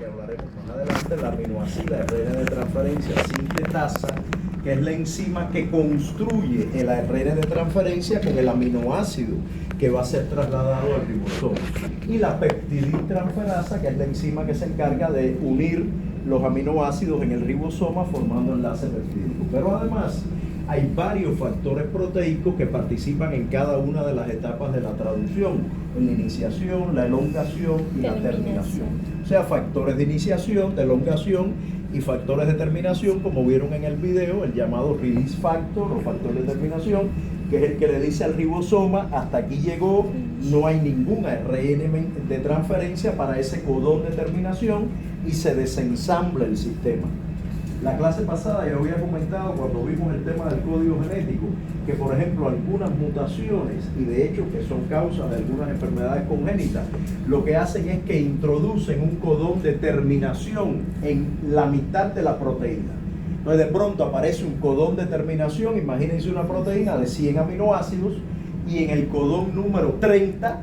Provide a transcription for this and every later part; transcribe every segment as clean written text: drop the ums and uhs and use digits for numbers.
que hablaremos más adelante, la aminoácida ARN de transferencia sintetasa, que es la enzima que construye el ARN de transferencia con el aminoácido que va a ser trasladado al ribosoma. Y la peptidiltransferasa, que es la enzima que se encarga de unir los aminoácidos en el ribosoma formando enlaces peptídicos. Pero además hay varios factores proteicos que participan en cada una de las etapas de la traducción, en la iniciación, la elongación y la terminación. O sea, factores de iniciación, de elongación y factores de terminación, como vieron en el video, el llamado release factor o factor de terminación, que es el que le dice al ribosoma, hasta aquí llegó, no hay ningún ARN de transferencia para ese codón de terminación y se desensambla el sistema. La clase pasada yo había comentado, cuando vimos el tema del código genético, que por ejemplo algunas mutaciones, y de hecho que son causas de algunas enfermedades congénitas, lo que hacen es que introducen un codón de terminación en la mitad de la proteína. Entonces de pronto aparece un codón de terminación, imagínense una proteína de 100 aminoácidos, y en el codón número 30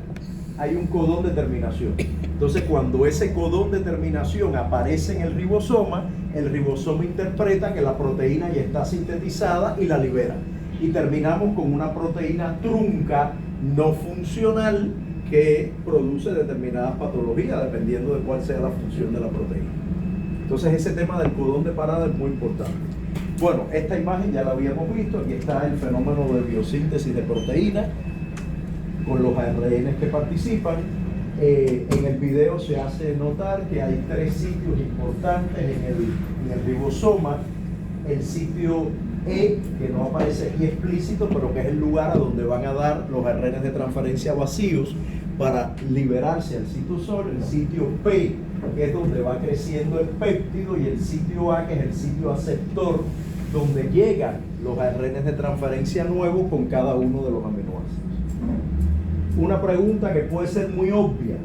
hay un codón de terminación. Entonces cuando ese codón de terminación aparece en el ribosoma interpreta que la proteína ya está sintetizada y la libera. Y terminamos con una proteína trunca no funcional que produce determinadas patologías dependiendo de cuál sea la función de la proteína. Entonces ese tema del codón de parada es muy importante. Bueno, esta imagen ya la habíamos visto, aquí está el fenómeno de biosíntesis de proteínas con los ARN que participan. En el video se hace notar que hay 3 sitios importantes en el ribosoma. El sitio E, que no aparece aquí explícito, pero que es el lugar a donde van a dar los ARN de transferencia vacíos para liberarse al citosol. El sitio P, que es donde va creciendo el péptido, y el sitio A, que es el sitio aceptor, donde llegan los ARN de transferencia nuevos con cada uno de los aminoácidos. Una pregunta que puede ser muy obvia: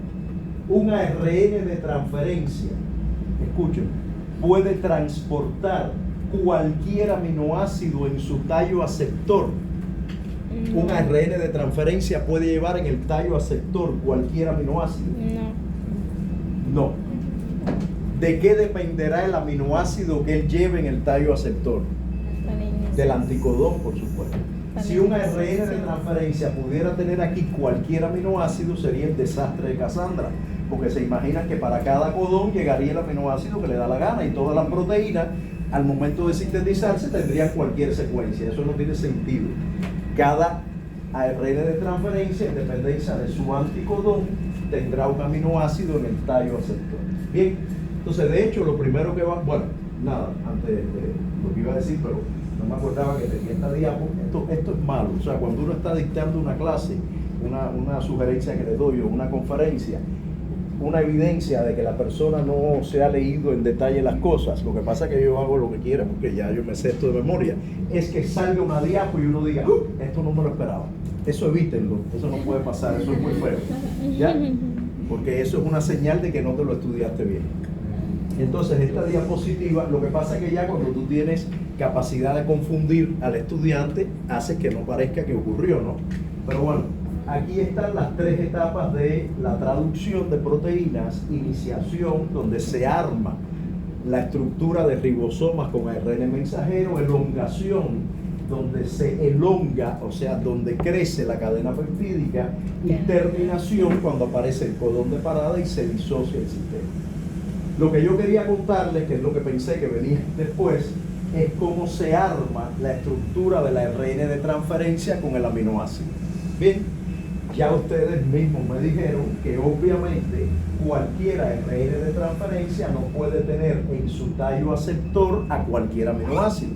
un ARN de transferencia, escuchen, puede transportar cualquier aminoácido en su tallo aceptor. Un ARN de transferencia puede llevar en el tallo aceptor cualquier aminoácido. No. ¿De qué dependerá el aminoácido que él lleve en el tallo aceptor? Del anticodón, por supuesto. Si un ARN de transferencia pudiera tener aquí cualquier aminoácido, sería el desastre de Cassandra, porque se imaginan que para cada codón llegaría el aminoácido que le da la gana, y todas las proteínas al momento de sintetizarse tendrían cualquier secuencia. Eso no tiene sentido. Cada ARN de transferencia, en dependencia de su anticodón, tendrá un aminoácido en el tallo aceptor. Bien, entonces de hecho lo primero que va, bueno, nada, antes de lo que iba a decir, pero no me acordaba que tenía esta diapo. Esto es malo. O sea, cuando uno está dictando una clase, una sugerencia que le doy o una conferencia, una evidencia de que la persona no se ha leído en detalle las cosas, lo que pasa es que yo hago lo que quiera porque ya yo me sé esto de memoria, es que salga una diapo y uno diga, esto no me lo esperaba. Eso evítenlo, eso no puede pasar, eso es muy feo, ¿ya? Porque eso es una señal de que no te lo estudiaste bien. Entonces esta diapositiva, lo que pasa es que ya cuando tú tienes capacidad de confundir al estudiante, hace que no parezca que ocurrió, ¿no? Pero bueno, aquí están las 3 etapas de la traducción de proteínas: iniciación, donde se arma la estructura de ribosomas con ARN mensajero; elongación, donde se elonga, o sea, donde crece la cadena peptídica; y terminación, cuando aparece el codón de parada y se disocia el sistema. Lo que yo quería contarles, que es lo que pensé que venía después, es cómo se arma la estructura del ARN de transferencia con el aminoácido. Bien, ya ustedes mismos me dijeron que obviamente cualquier ARN de transferencia no puede tener en su tallo aceptor a cualquier aminoácido.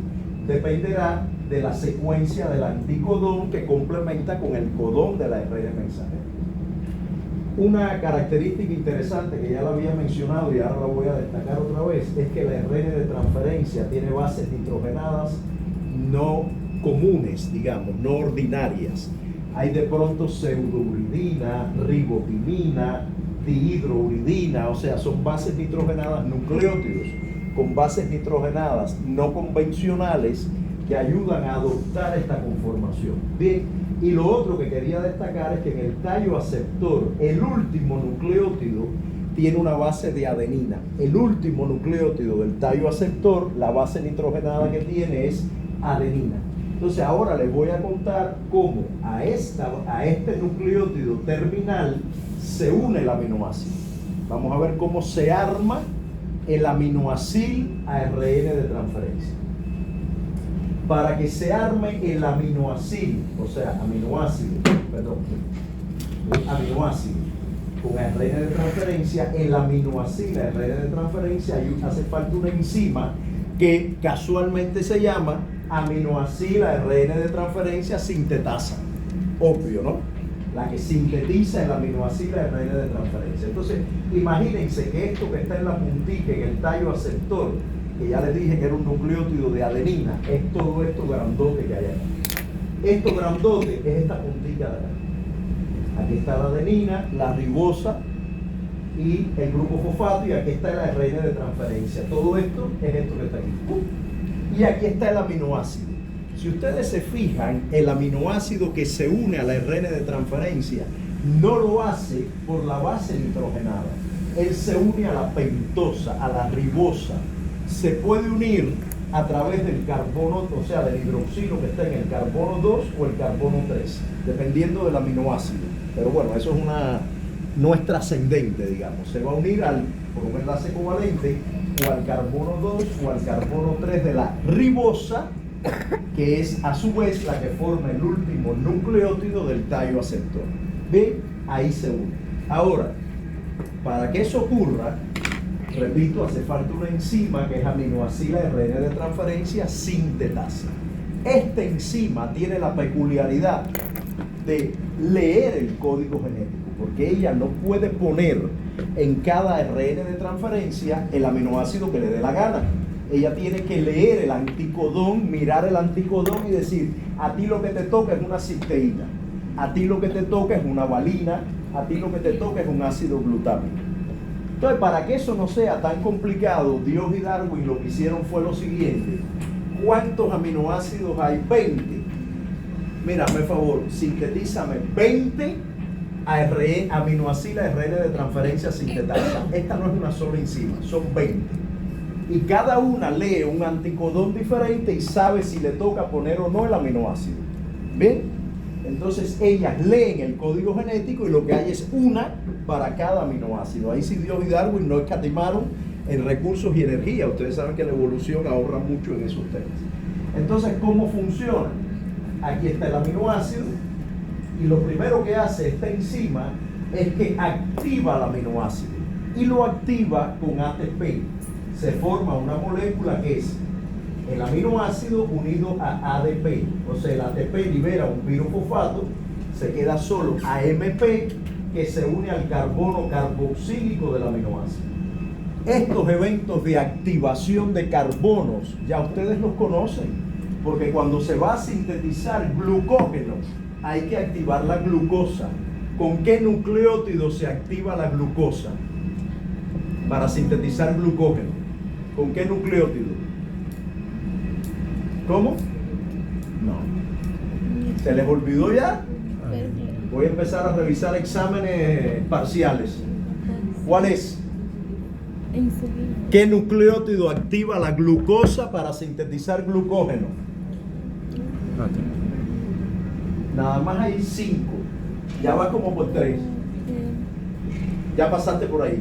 Dependerá de la secuencia del anticodón que complementa con el codón del ARN mensajero. Una característica interesante que ya la había mencionado y ahora la voy a destacar otra vez, es que el ARN de transferencia tiene bases nitrogenadas no comunes, digamos, no ordinarias. Hay de pronto pseudouridina, ribopimina, dihidrouridina, o sea, son bases nitrogenadas nucleótidos con bases nitrogenadas no convencionales que ayudan a adoptar esta conformación. Bien, y lo otro que quería destacar es que en el tallo aceptor, el último nucleótido tiene una base de adenina. El último nucleótido del tallo aceptor, la base nitrogenada que tiene es adenina. Entonces ahora les voy a contar cómo a este nucleótido terminal se une el aminoácido. Vamos a ver cómo se arma el aminoacil ARN de transferencia. Para que se arme el aminoacil, o sea, aminoácido con ARN de transferencia, el aminoacil ARN de transferencia, hace falta una enzima que casualmente se llama aminoacil ARN de transferencia sintetasa. Obvio, ¿no? La que sintetiza el aminoacil ARN de transferencia. Entonces, imagínense que esto que está en la puntica, en el tallo aceptor, que ya les dije que era un nucleótido de adenina, es todo esto grandote que hay aquí. Esto grandote es esta puntita de acá. Aquí está la adenina, la ribosa y el grupo fosfato, y aquí está el ARN de transferencia. Todo esto es esto que está aquí. Y aquí está el aminoácido. Si ustedes se fijan, el aminoácido que se une al ARN de transferencia no lo hace por la base nitrogenada. Él se une a la pentosa, a la ribosa. Se puede unir a través del carbono, o sea, del hidroxilo que está en el carbono 2 o el carbono 3, dependiendo del aminoácido. Pero bueno, eso es no es trascendente, digamos. Se va a unir por un enlace covalente o al carbono 2 o al carbono 3 de la ribosa, que es a su vez la que forma el último nucleótido del tallo aceptor. ¿Ven? Ahí se une. Ahora, para que eso ocurra, repito, hace falta una enzima que es aminoacil ARN de transferencia sintetasa. Esta enzima tiene la peculiaridad de leer el código genético, porque ella no puede poner en cada ARN de transferencia el aminoácido que le dé la gana. Ella tiene que leer el anticodón, mirar el anticodón y decir: a ti lo que te toca es una cisteína, a ti lo que te toca es una valina, a ti lo que te toca es un ácido glutámico. Entonces, para que eso no sea tan complicado, Dios y Darwin lo que hicieron fue lo siguiente: ¿cuántos aminoácidos hay? 20. Mira, por favor, sintetízame 20 aminoacil ARN de transferencia sintetasa. Esta no es una sola enzima, son 20. Y cada una lee un anticodón diferente y sabe si le toca poner o no el aminoácido. ¿Bien? Entonces ellas leen el código genético y lo que hay es una para cada aminoácido. Ahí sí Dios y Darwin no escatimaron en recursos y energía. Ustedes saben que la evolución ahorra mucho en esos temas. Entonces, ¿cómo funciona? Aquí está el aminoácido y lo primero que hace esta enzima es que activa el aminoácido y lo activa con ATP. Se forma una molécula que es el aminoácido unido a ADP. O sea, el ATP libera un pirofosfato, se queda solo AMP, que se une al carbono carboxílico del aminoácido. Estos eventos de activación de carbonos ya ustedes los conocen, porque cuando se va a sintetizar glucógeno hay que activar la glucosa. ¿Con qué nucleótido se activa la glucosa para sintetizar glucógeno? ¿Con qué nucleótido? ¿Cómo? No. ¿Se les olvidó ya? Voy a empezar a revisar exámenes parciales. ¿Cuál es? ¿Qué nucleótido activa la glucosa para sintetizar glucógeno? Nada más hay 5. Ya va como por 3. Ya pasaste por ahí.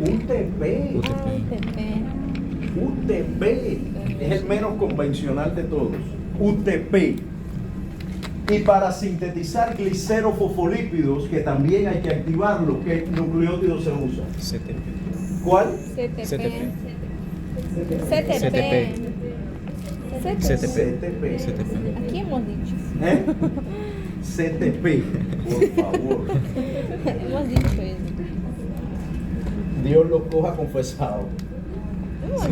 UTP. UTP es el menos convencional de todos. UTP. Y para sintetizar glicerofosfolípidos, que también hay que activarlo, ¿qué nucleótido se usa? CTP. ¿Cuál? CTP. Aquí hemos dicho. CTP, por favor. Hemos dicho eso. Dios los coja confesado.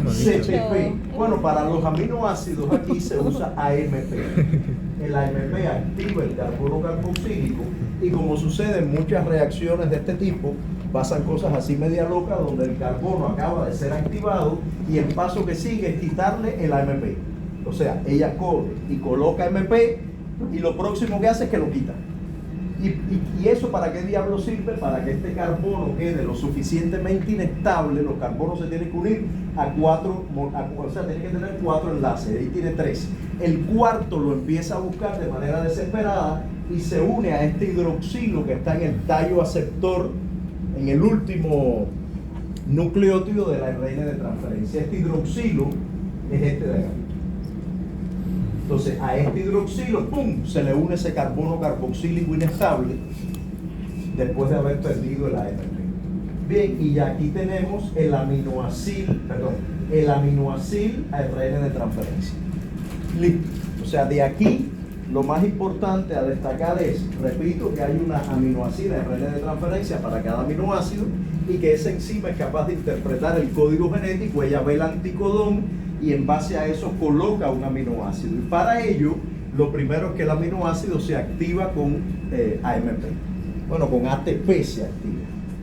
CTP. Bueno, para los aminoácidos aquí se usa AMP. El AMP activa el carbono carboxílico y como sucede en muchas reacciones de este tipo, pasan cosas así media locas donde el carbono acaba de ser activado y el paso que sigue es quitarle el AMP. O sea, ella corre y coloca AMP y lo próximo que hace es que lo quita. ¿Y eso para qué diablo sirve? Para que este carbono quede lo suficientemente inestable. Los carbonos se tienen que unir a cuatro, o sea, tienen que tener 4 enlaces. Ahí tiene 3. El cuarto lo empieza a buscar de manera desesperada y se une a este hidroxilo que está en el tallo aceptor, en el último nucleótido de la ARN de transferencia. Este hidroxilo es este de acá. Entonces a este hidroxilo, ¡pum!, se le une ese carbono carboxílico inestable después de haber perdido el AMP. Bien, y ya aquí tenemos el aminoacil ARN de transferencia. Listo. O sea, de aquí lo más importante a destacar es, repito, que hay una aminoacil ARN de transferencia para cada aminoácido y que esa enzima es capaz de interpretar el código genético. Ella ve el anticodón y en base a eso coloca un aminoácido. Y para ello, lo primero es que el aminoácido se activa con AMP. Bueno, con ATP se activa.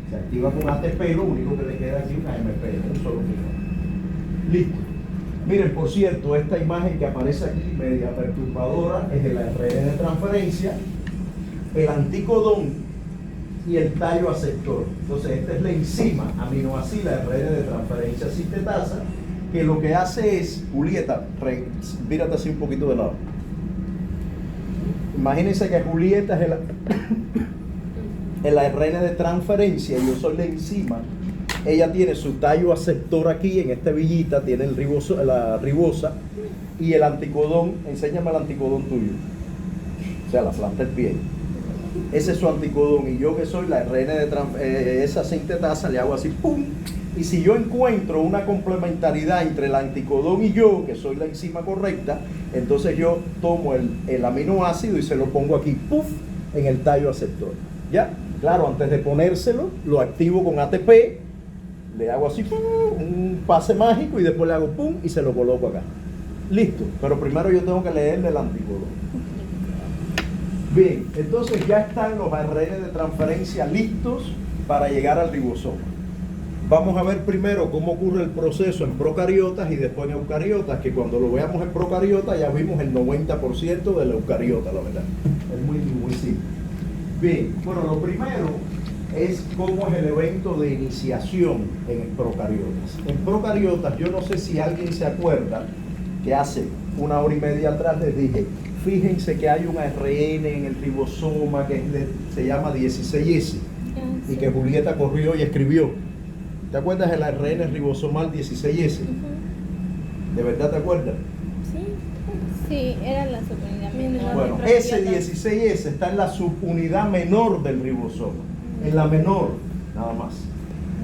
Se activa con ATP, lo único que le queda aquí es un AMP, un solo aminoácido. Listo. Miren, por cierto, esta imagen que aparece aquí, media perturbadora, es el ARN de transferencia, el anticodón y el tallo aceptor. Entonces, esta es la enzima aminoácil ARN de transferencia sintetasa, que lo que hace es, Julieta, mírate así un poquito de lado. Imagínense que Julieta es el ARN de transferencia y yo soy la enzima. Ella tiene su tallo aceptor aquí, en esta villita, tiene la ribosa y el anticodón. Enséñame el anticodón tuyo. O sea, la planta del pie. Ese es su anticodón y yo que soy la ARN de esa sintetasa, le hago así, ¡pum! Y si yo encuentro una complementariedad entre el anticodón y yo, que soy la enzima correcta, entonces yo tomo el aminoácido y se lo pongo aquí, ¡puf!, en el tallo aceptor. ¿Ya? Claro, antes de ponérselo, lo activo con ATP, le hago así, ¡pum!, un pase mágico y después le hago ¡pum!, y se lo coloco acá. Listo, pero primero yo tengo que leerle el anticodón. Bien, entonces ya están los ARN de transferencia listos para llegar al ribosoma. Vamos a ver primero cómo ocurre el proceso en procariotas y después en eucariotas, que cuando lo veamos en procariotas ya vimos el 90% de la eucariota, la verdad. Es muy simple. Bien, bueno, lo primero es cómo es el evento de iniciación en procariotas. En procariotas, yo no sé si alguien se acuerda que hace 1 hora y media atrás les dije, fíjense que hay un ARN en el ribosoma que se llama 16S y que Julieta corrió y escribió. ¿Te acuerdas del ARN ribosomal 16S? ¿De verdad te acuerdas? Sí, era la subunidad menor. Bueno, ese 16S está en la subunidad menor del ribosoma, en la menor, nada más.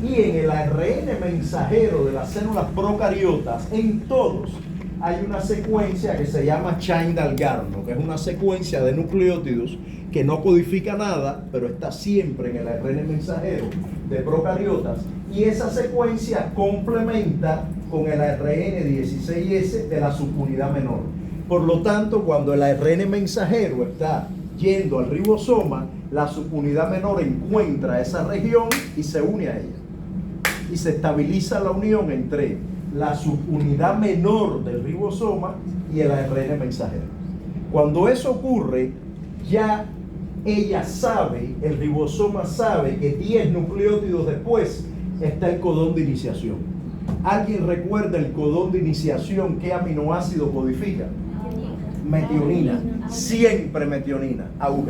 Y en el ARN mensajero de las células procariotas, en todos, hay una secuencia que se llama Chain-Dalgarno, que es una secuencia de nucleótidos que no codifica nada, pero está siempre en el ARN mensajero de procariotas, y esa secuencia complementa con el ARN 16S de la subunidad menor. Por lo tanto, cuando el ARN mensajero está yendo al ribosoma, la subunidad menor encuentra esa región y se une a ella. Y se estabiliza la unión entre la subunidad menor del ribosoma y el ARN mensajero. Cuando eso ocurre, ya ella sabe, el ribosoma sabe que 10 nucleótidos después está el codón de iniciación. ¿Alguien recuerda el codón de iniciación? ¿Qué aminoácido codifica? Metionina. Siempre metionina, AUG.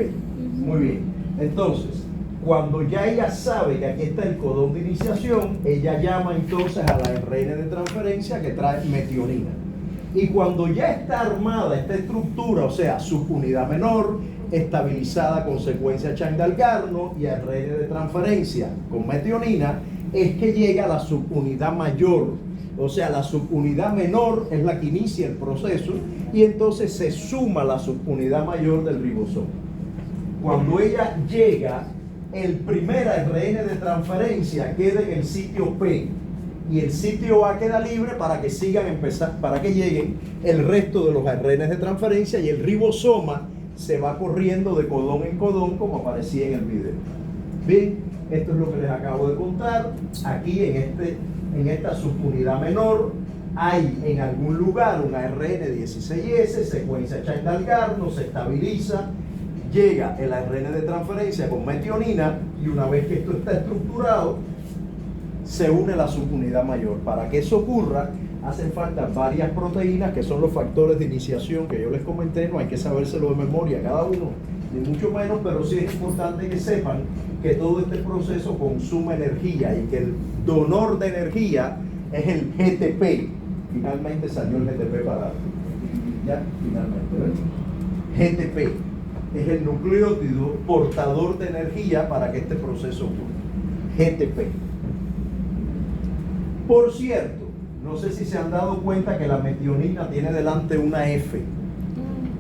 Muy bien. Entonces, cuando ya ella sabe que aquí está el codón de iniciación, ella llama entonces a la ARN de transferencia que trae metionina. Y cuando ya está armada esta estructura, o sea, subunidad menor, estabilizada con secuencia Chain-Dalgarno y ARN de transferencia con metionina, es que llega a la subunidad mayor. O sea, la subunidad menor es la que inicia el proceso y entonces se suma la subunidad mayor del ribosoma. Cuando ella llega, el primer ARN de transferencia queda en el sitio P y el sitio A queda libre para que para que lleguen el resto de los ARN de transferencia y el ribosoma se va corriendo de codón en codón como aparecía en el video. Bien, esto es lo que les acabo de contar. Aquí en esta subunidad menor hay en algún lugar un ARN 16S, secuencia Chain-Dalgarno, se estabiliza, llega el ARN de transferencia con metionina y una vez que esto está estructurado, se une la subunidad mayor. Para que eso ocurra, hacen falta varias proteínas que son los factores de iniciación que yo les comenté. No hay que sabérselo de memoria cada uno, ni mucho menos, pero sí es importante que sepan que todo este proceso consume energía y que el donor de energía es el GTP. Finalmente salió el GTP para ya, finalmente, ¿ves? GTP es el nucleótido portador de energía para que este proceso ocurra. GTP. Por cierto, no sé si se han dado cuenta que la metionina tiene delante una F.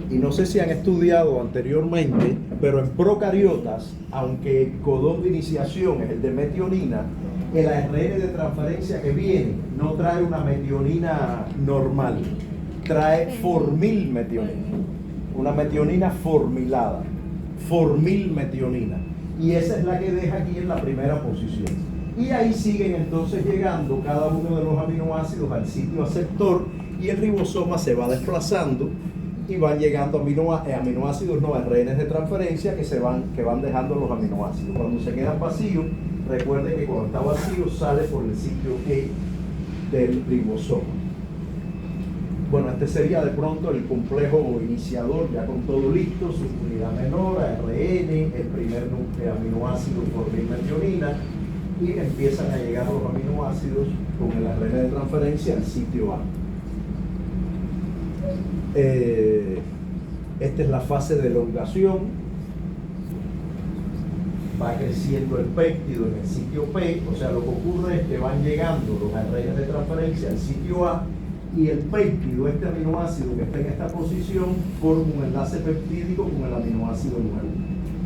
Y no sé si han estudiado anteriormente, pero en procariotas, aunque el codón de iniciación es el de metionina, el ARN de transferencia que viene no trae una metionina normal, trae formilmetionina, una metionina formilada, formilmetionina. Y esa es la que deja aquí en la primera posición. Y ahí siguen entonces llegando cada uno de los aminoácidos al sitio aceptor y el ribosoma se va desplazando y van llegando aminoácidos, no, ARNs de transferencia que van dejando los aminoácidos. Cuando se quedan vacíos, recuerden que cuando está vacío sale por el sitio E del ribosoma. Bueno, este sería de pronto el complejo iniciador, ya con todo listo, su unidad menor, ARN, el primer aminoácido formilmetionina, y empiezan a llegar los aminoácidos con el ARN de transferencia al sitio A. Esta es la fase de elongación. Va creciendo el péptido en el sitio P, o sea, lo que ocurre es que van llegando los ARN de transferencia al sitio A y el péptido, este aminoácido que está en esta posición, forma un enlace peptídico con el aminoácido nuevo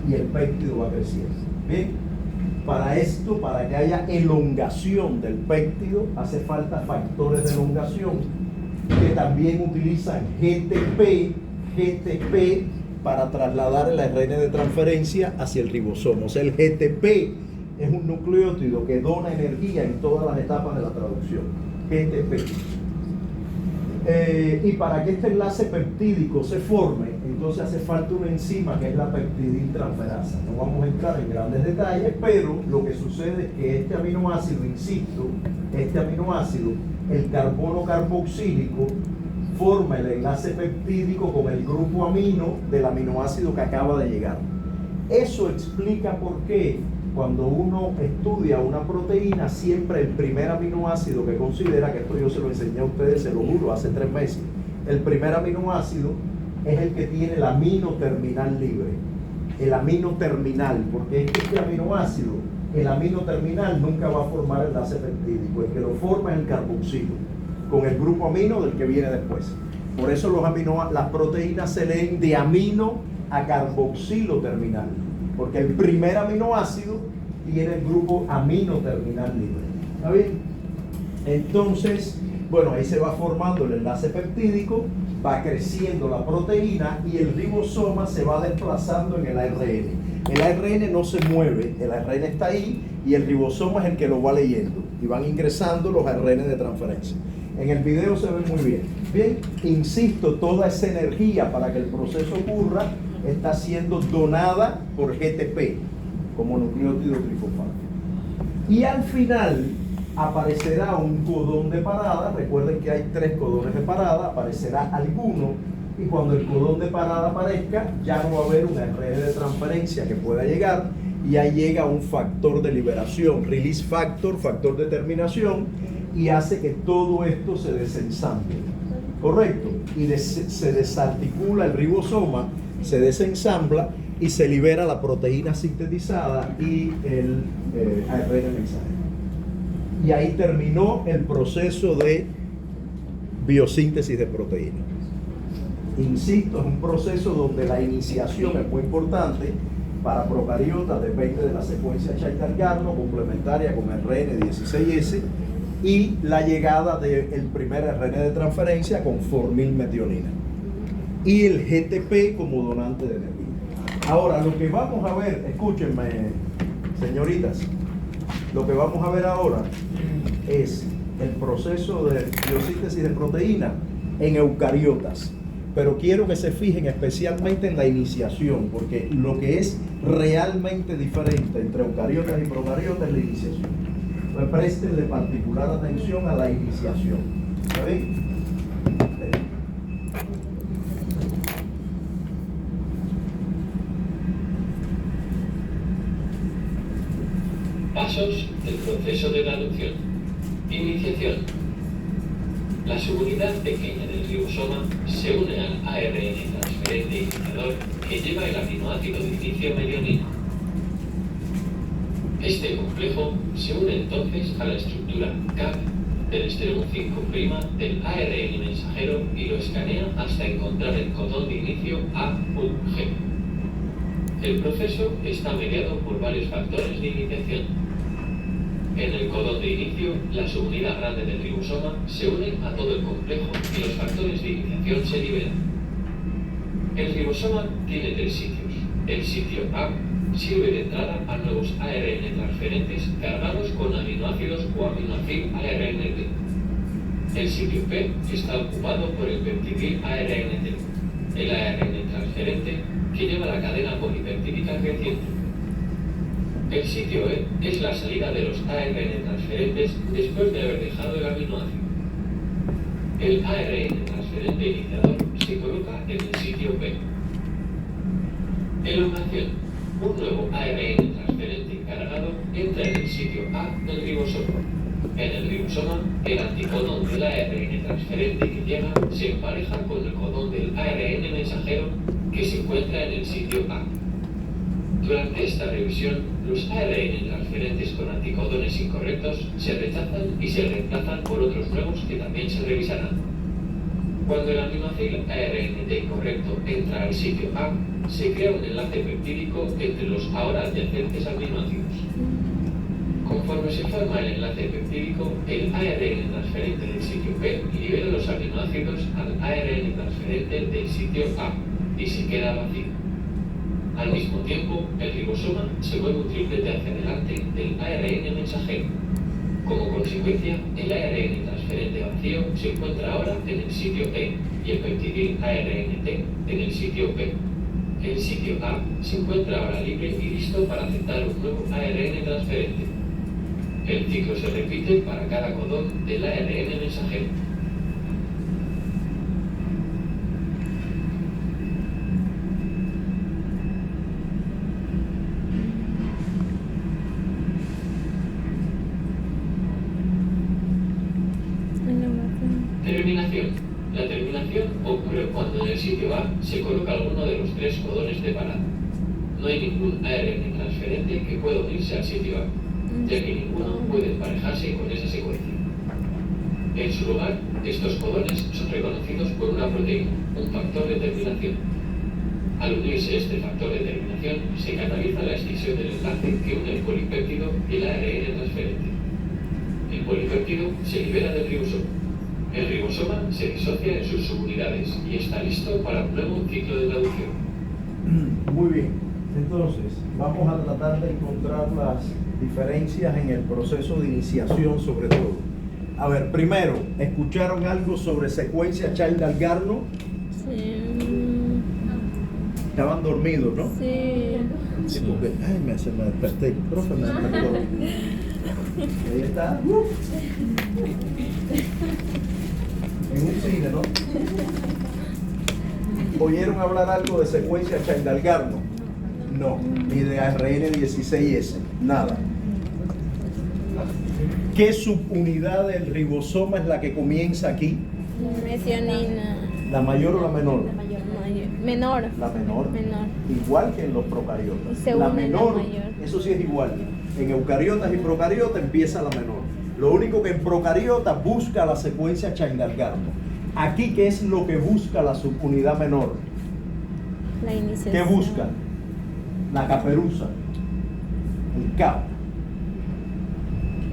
y el péptido va creciendo. Bien. Para esto, para que haya elongación del péptido, hace falta factores de elongación que también utilizan GTP para trasladar el ARN de transferencia hacia el ribosoma. O sea, el GTP es un nucleótido que dona energía en todas las etapas de la traducción. GTP. Y para que este enlace peptídico se forme, entonces hace falta una enzima que es la peptidiltransferasa. No vamos a entrar en grandes detalles, pero lo que sucede es que este aminoácido, insisto, este aminoácido, el carbono carboxílico, forma el enlace peptídico con el grupo amino del aminoácido que acaba de llegar. Eso explica por qué cuando uno estudia una proteína, siempre el primer aminoácido que considera, que esto yo se lo enseñé a ustedes, se lo juro, hace 3 meses, el primer aminoácido es el que tiene el amino terminal libre. El amino terminal, porque es que este aminoácido, el amino terminal nunca va a formar el enlace peptídico, el que lo forma es el carboxilo, con el grupo amino del que viene después. Por eso las proteínas se leen de amino a carboxilo terminal, porque el primer aminoácido tiene el grupo amino terminal libre. ¿Está bien? Entonces, bueno, ahí se va formando el enlace peptídico, va creciendo la proteína y el ribosoma se va desplazando en el ARN. El ARN no se mueve, el ARN está ahí y el ribosoma es el que lo va leyendo y van ingresando los ARN de transferencia. En el video se ve muy bien. Bien, insisto, toda esa energía para que el proceso ocurra está siendo donada por GTP como nucleótido trifosfato. Y al final aparecerá un codón de parada. Recuerden que hay 3 codones de parada, aparecerá alguno y cuando el codón de parada aparezca ya no va a haber una ARN de transferencia que pueda llegar y ahí llega un factor de liberación, release factor, factor de terminación, y hace que todo esto se desensamble, ¿correcto? Y se desarticula el ribosoma, se desensambla y se libera la proteína sintetizada y el ARN mensajero. Y ahí terminó el proceso de biosíntesis de proteínas. Insisto, es un proceso donde la iniciación es muy importante. Para procariotas depende de la secuencia Chaitar-Carnot, complementaria con RN16S, y la llegada del primer ARN de transferencia con formilmetionina y el GTP como donante de energía. Ahora, lo que vamos a ver, escúchenme, señoritas, lo que vamos a ver ahora es el proceso de biosíntesis de proteína en eucariotas. pero quiero que se fijen especialmente en la iniciación, porque lo que es realmente diferente entre eucariotas y procariotas es la iniciación. Entonces prestenle particular atención a la iniciación. ¿Está bien? Pasos del proceso de traducción. Iniciación. La subunidad pequeña del ribosoma se une al ARN transferente iniciador que lleva el aminoácido de inicio medionina. Este complejo se une entonces a la estructura CAP del extremo 5' del ARN mensajero y lo escanea hasta encontrar el codón de inicio AUG. El proceso está mediado por varios factores de iniciación. En el codón de inicio, la subunidad grande del ribosoma se une a todo el complejo y los factores de iniciación se liberan. El ribosoma tiene tres sitios. El sitio A sirve de entrada a nuevos ARN transferentes cargados con aminoácidos o aminoacil ARNT. El sitio P está ocupado por el peptidil ARNT, el ARN transferente que lleva la cadena polipeptídica creciente. El sitio E es la salida de los ARN transferentes después de haber dejado el aminoácido. El ARN transferente iniciador se coloca en el sitio P. Elongación. Un nuevo ARN transferente cargado entra en el sitio A del ribosoma. En el ribosoma, el anticodón del ARN transferente que llega se empareja con el codón del ARN mensajero que se encuentra en el sitio A. Durante esta revisión, los ARN transferentes con anticodones incorrectos se rechazan y se reemplazan por otros nuevos que también se revisarán. Cuando el aminoácido ARNT incorrecto entra al sitio A, se crea un enlace peptídico entre los ahora adyacentes aminoácidos. Conforme se forma el enlace peptídico, el ARN transferente del sitio P libera los aminoácidos al ARN transferente del sitio A y se queda vacío. Al mismo tiempo, el ribosoma se mueve un triplete hacia adelante del ARN mensajero. Como consecuencia, el ARN transferente vacío se encuentra ahora en el sitio E y el peptidil ARNT en el sitio P. El sitio A se encuentra ahora libre y listo para aceptar un nuevo ARN transferente. El ciclo se repite para cada codón del ARN mensajero. Terminación. La terminación ocurre cuando en el sitio A se coloca alguno de los tres codones de parada. No hay ningún ARN transferente que pueda unirse al sitio A, ya que ninguno puede emparejarse con esa secuencia. En su lugar, estos codones son reconocidos por una proteína, un factor de terminación. Al unirse este factor de terminación, se cataliza la escisión del enlace que une el polipéptido y el ARN transferente. El polipéptido se libera del ribosoma. El ribosoma se disocia en sus subunidades y está listo para un nuevo ciclo de traducción. Muy bien, entonces vamos a tratar de encontrar las diferencias en el proceso de iniciación sobre todo. A ver, primero, ¿escucharon algo sobre secuencia Child-Algarno? Sí. Estaban dormidos, ¿no? Sí. Sí, porque, ay, se me desperté, profe, me despertó. Ahí está. En un cine, ¿no? ¿Oyeron hablar algo de secuencia Child-Algarno? No, ni de ARN16S, nada. ¿Qué subunidad del ribosoma es la que comienza aquí? Metionina. ¿La mayor o la menor? Menor. La menor. Menor. Igual que en los procariotas. Y se La une la menor, mayor. eso sí es igual. En eucariotas y procariotas empieza la menor. Lo único que en procariotas busca la secuencia Child-Algarno. Aquí, ¿qué es lo que busca la subunidad menor? La iniciación. ¿Qué busca? La caperuza. El cap.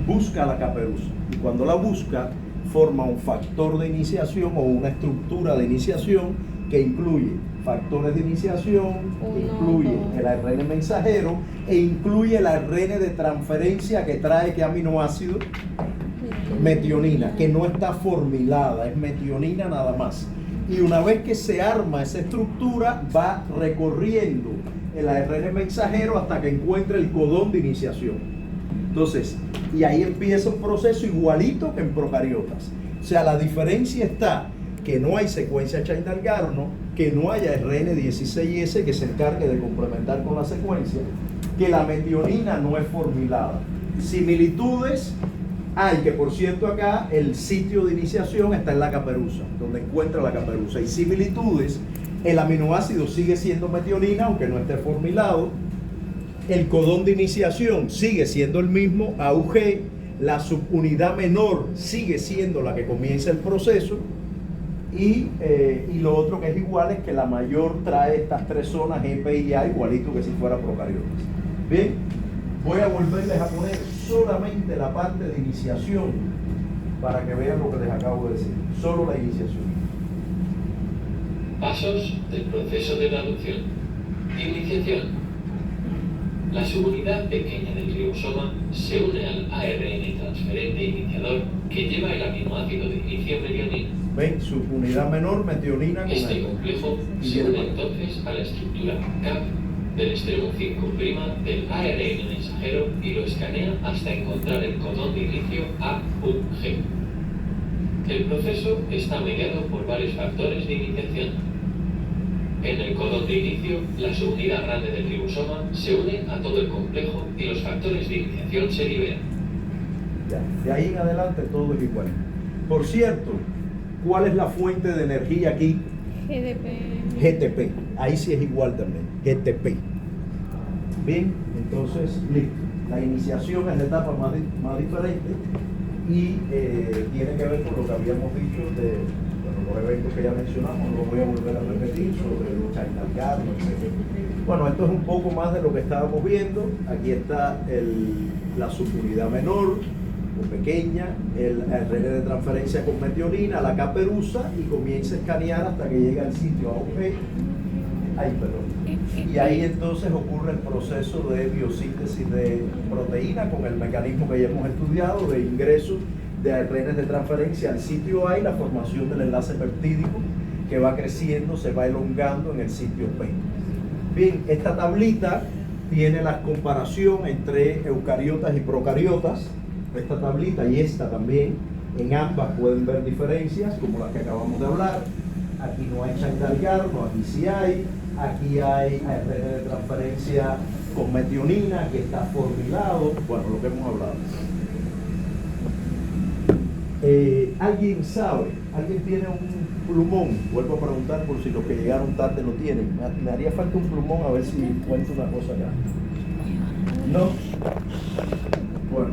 Busca la caperuza. Y cuando la busca, forma un factor de iniciación o una estructura de iniciación que incluye factores de iniciación, incluye el ARN mensajero e incluye el ARN de transferencia que trae ¿qué aminoácido? Metionina, que no está formilada, es metionina nada más. Y una vez que se arma esa estructura, va recorriendo el ARN mensajero hasta que encuentre el codón de iniciación. Entonces, y ahí empieza un proceso igualito que en procariotas. O sea, la diferencia está que no hay secuencia Chain-Dalgarno, que no haya RN16S que se encargue de complementar con la secuencia, que la metionina no es formilada. Similitudes hay, que por cierto acá el sitio de iniciación está en la caperuza, donde encuentra la caperuza. Y similitudes, el aminoácido sigue siendo metionina, aunque no esté formilado. El codón de iniciación sigue siendo el mismo, AUG. La subunidad menor sigue siendo la que comienza el proceso. Y lo otro que es igual es que la mayor trae estas tres zonas EP y A, igualito que si fuera procariotas. Bien, voy a volverles a poner solamente la parte de iniciación para que vean lo que les acabo de decir. Solo la iniciación. Pasos del proceso de traducción. Iniciación. La subunidad pequeña del ribosoma se une al ARN transferente iniciador que lleva el aminoácido de inicio metionina. ¿Ven? Subunidad menor, metionina con Este algo. complejo Y se viene une para acá. entonces a la estructura CAP del extremo 5' del ARN mensajero y lo escanea hasta encontrar el codón de inicio AUG. El proceso está mediado por varios factores de iniciación. En el codón de inicio, la subunidad grande del ribosoma se une a todo el complejo y los factores de iniciación se liberan. Ya, de ahí en adelante todo es igual. Por cierto, ¿cuál es la fuente de energía aquí? GDP. GTP. Ahí sí es igual también, GTP. Bien, entonces, listo. La iniciación es la etapa más diferente y tiene que ver con lo que habíamos dicho de los eventos que ya mencionamos. No voy a volver a repetir sobre el Chain-Dalgarno, etc. Bueno, esto es un poco más de lo que estábamos viendo. Aquí está la subunidad menor o pequeña, el ARN de transferencia con metionina, la caperuza, y comienza a escanear hasta que llega al sitio AUG. Y ahí entonces ocurre el proceso de biosíntesis de proteína con el mecanismo que ya hemos estudiado de ingreso de ARN de transferencia al sitio A y la formación del enlace peptídico que va creciendo, se va elongando en el sitio P. Bien, esta tablita tiene la comparación entre eucariotas y procariotas. Esta tablita y esta también, en ambas pueden ver diferencias como las que acabamos de hablar. Aquí no hay Chain-Dalgarno, aquí sí hay. Aquí hay ARN de transferencia con metionina, aquí está formilado. Bueno, lo que hemos hablado. ¿Alguien sabe? ¿Alguien tiene un plumón? Vuelvo a preguntar por si los que llegaron tarde lo tienen. Me haría falta un plumón a ver si cuento una cosa acá. ¿No? Bueno,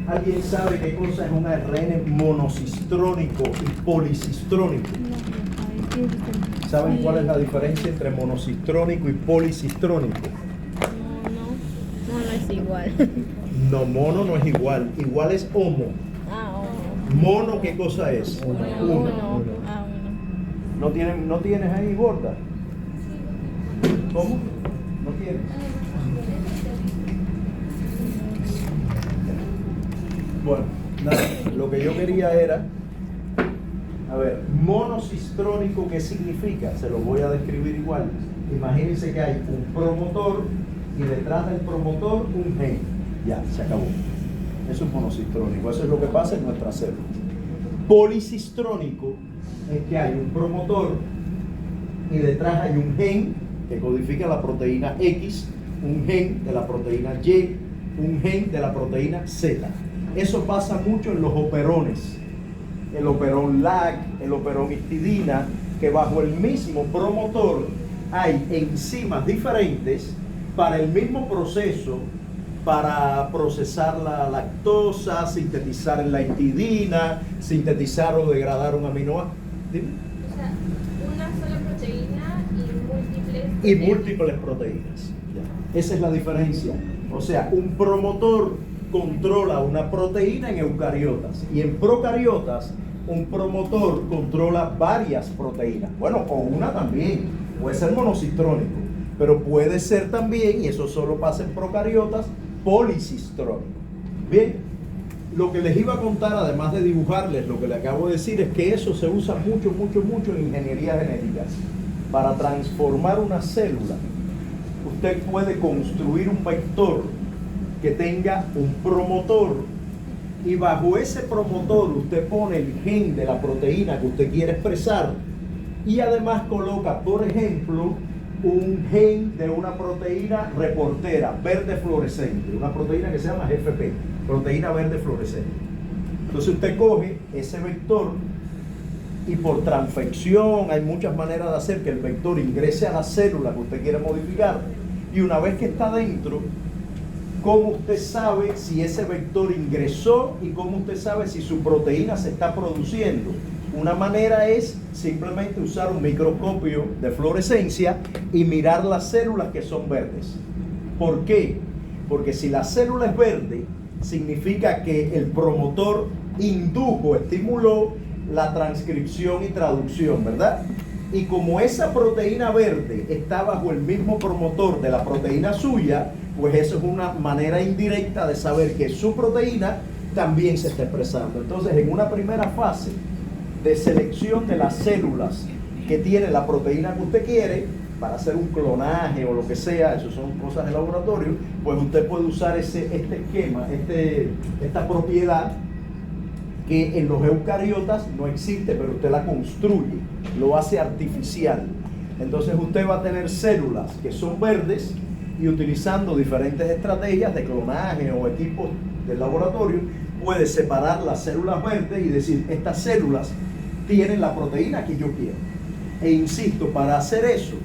¿alguien sabe qué cosa es un ARN monocistrónico y policistrónico? ¿Saben cuál es la diferencia entre monocistrónico y policistrónico? No es igual. No, mono no es igual. Igual es homo. Mono, ¿qué cosa es? Uno. ¿No tienes ahí, gorda? ¿Cómo? ¿No tienes? Bueno, nada, lo que yo quería era, a ver, monocistrónico, ¿qué significa? Se lo voy a describir igual. Imagínense que hay un promotor y detrás del promotor un gen. Ya, se acabó. Eso es monocistrónico, eso es lo que pasa en nuestra célula. Policistrónico es que hay un promotor y detrás hay un gen que codifica la proteína X, un gen de la proteína Y, un gen de la proteína Z. Eso pasa mucho en los operones, el operón LAC, el operón histidina, que bajo el mismo promotor hay enzimas diferentes para el mismo proceso, para procesar la lactosa, sintetizar la histidina, sintetizar o degradar un aminoácido. O sea, una sola proteína Y múltiples proteínas. Ya. Esa es la diferencia. O sea, un promotor controla una proteína en eucariotas y en procariotas un promotor controla varias proteínas. Bueno, o una también, puede ser monocistrónico, pero puede ser también, y eso solo pasa en procariotas, policistrónico. Bien, lo que les iba a contar, además de dibujarles lo que les acabo de decir, es que eso se usa mucho en ingeniería genética. Para transformar una célula, usted puede construir un vector que tenga un promotor, y bajo ese promotor usted pone el gen de la proteína que usted quiere expresar, y además coloca, por ejemplo, un gen de una proteína reportera verde fluorescente, una proteína que se llama GFP, proteína verde fluorescente. Entonces usted coge ese vector y por transfección, hay muchas maneras de hacer que el vector ingrese a la célula que usted quiere modificar, y una vez que está dentro, ¿cómo usted sabe si ese vector ingresó y cómo usted sabe si su proteína se está produciendo? Una manera es simplemente usar un microscopio de fluorescencia y mirar las células que son verdes. ¿Por qué? Porque si la célula es verde, significa que el promotor indujo, estimuló la transcripción y traducción, ¿verdad? Y como esa proteína verde está bajo el mismo promotor de la proteína suya, pues eso es una manera indirecta de saber que su proteína también se está expresando. Entonces, en una primera fase de selección de las células que tiene la proteína que usted quiere, para hacer un clonaje o lo que sea, eso son cosas de laboratorio, pues usted puede usar este esquema, esta propiedad que en los eucariotas no existe, pero usted la construye, lo hace artificial. Entonces usted va a tener células que son verdes, y utilizando diferentes estrategias de clonaje o equipos del laboratorio, puede separar las células verdes y decir, estas células tienen la proteína que yo quiero. E insisto, para hacer eso,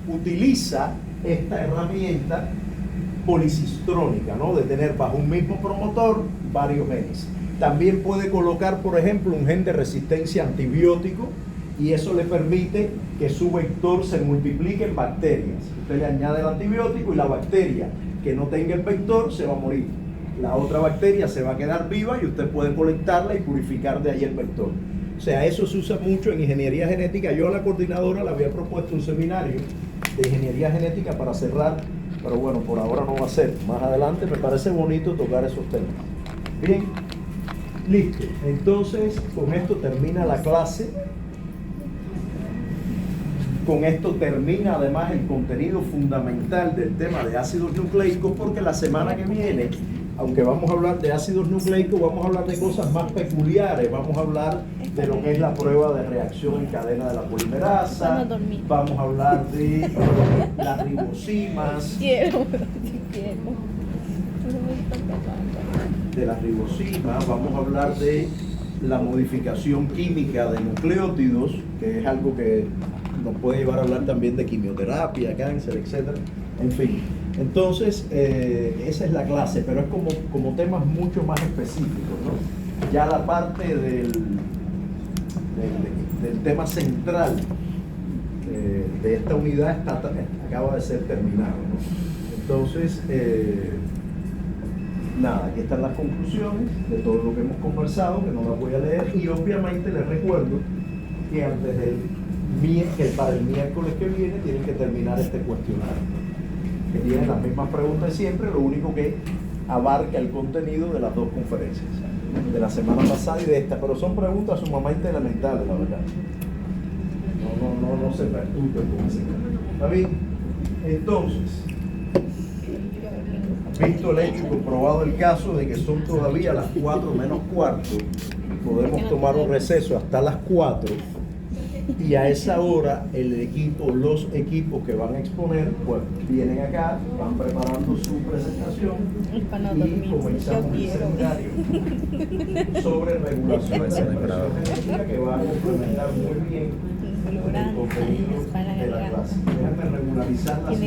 utiliza esta herramienta policistrónica, ¿no? De tener bajo un mismo promotor varios genes. También puede colocar, por ejemplo, un gen de resistencia a antibiótico, y eso le permite que su vector se multiplique en bacterias. Usted le añade el antibiótico y la bacteria que no tenga el vector se va a morir. La otra bacteria se va a quedar viva y usted puede colectarla y purificar de ahí el vector. O sea, eso se usa mucho en ingeniería genética. Yo a la coordinadora le había propuesto un seminario de ingeniería genética para cerrar, pero bueno, por ahora no va a ser. Más adelante me parece bonito tocar esos temas. Bien, listo. Entonces, con esto termina la clase. Con esto termina además el contenido fundamental del tema de ácidos nucleicos, porque la semana que viene, aunque vamos a hablar de ácidos nucleicos, vamos a hablar de cosas más peculiares. Vamos a hablar de lo que es la prueba de reacción en cadena de la polimerasa, vamos a hablar de las ribosimas, vamos a hablar de la modificación química de nucleótidos, que es algo que nos puede llevar a hablar también de quimioterapia, cáncer, etcétera. En fin, entonces esa es la clase, pero es como temas mucho más específicos, ¿no? Ya la parte del tema central de esta unidad acaba de ser terminado, ¿no? Entonces, nada, aquí están las conclusiones de todo lo que hemos conversado, que no las voy a leer, y obviamente les recuerdo que antes que para el miércoles que viene tienen que terminar este cuestionario, que tiene las mismas preguntas de siempre, lo único que abarca el contenido de las dos conferencias, de la semana pasada y de esta, pero son preguntas sumamente elementales, la verdad. No se perturben con ese tema. ¿Está bien? Entonces, visto el hecho y comprobado el caso de que son todavía las 4 menos cuarto, podemos tomar un receso hasta las 4, y a esa hora los equipos que van a exponer, pues vienen acá, van preparando su presentación y comenzamos el seminario sobre regulación de la expresión genética, que va a complementar muy bien el contenido de la clase. Déjame regularizar las